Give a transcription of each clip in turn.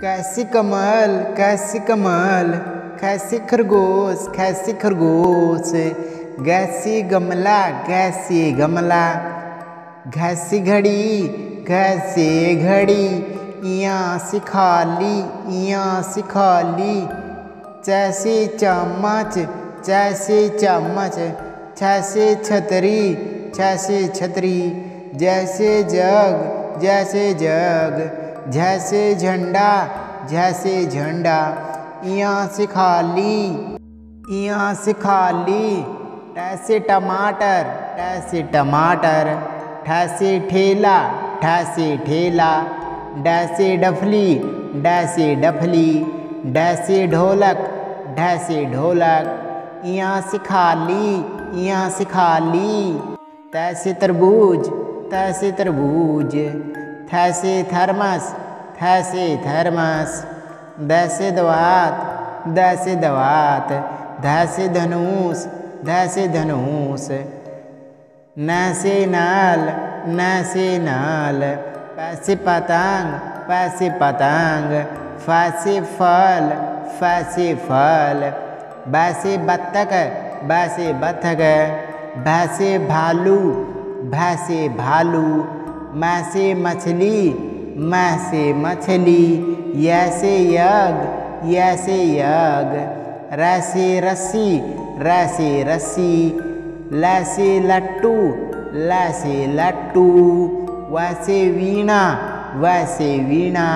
कैसी कमल कैसी कमल, कैसी खरगोश कैसी खरगोश, गैसी गमला गैसी गमला, घैसी घड़ी घैसी घड़ी, इयाँ सिखाली इयाँ सिखाली, जैसे चम्मच जैसे चम्मच, जैसे छतरी जैसे छतरी, जैसे जग जैसे जग, जैसे झंडा जैसे झंडा, इयाँ सिखाली इयाँ सिखाली, टैसे टमाटर टैसे टमाटर, ठैसे ठेला ठैसे ठेला, डैसे डफली डैसे डफली, डैसे ढोलक ढैसे ढोलक, इयाँ सिखाली इयाँ सिखाली, तैसे तरबूज तैसे तरबूज, थैसे थर्मस थैसे थर्मस, दैसे दवात दैसे दवात, धैसे धनुष धैसे धनुष, नैसे नाल नैसे नाल, पैसे पतंग पैसे पतंग, फैसे फल फैसे फल, बैसे बत्तख बैसे बत्तख, भैसे भालू भैसे भालू, मैसे मछली मैसे मछली, यैसे यग यैसे यग, रैसे रस्सी रैसे रस्सी, लैसे लट्टू लैसे लट्टू, वैसे वीणा वैसे वीणा,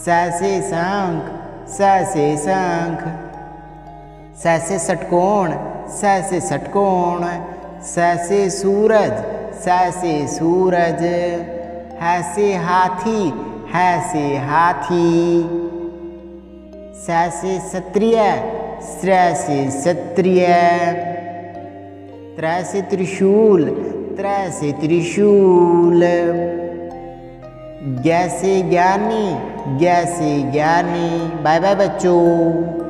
सैसे शंख सैसे शंख, सैसे षटकोण सैसे षटकोण, सैसे सूरज सैसे सूरज, हैसे हाथी हैसे हाथी, सैसे क्षत्रिय स्त्रैसे क्षत्रिय, त्रैसे त्रिशूल त्रैसे त्रिशूल, ज्ञैसे ज्ञानी ज्ञैसे ज्ञानी। बाय बाय बच्चों।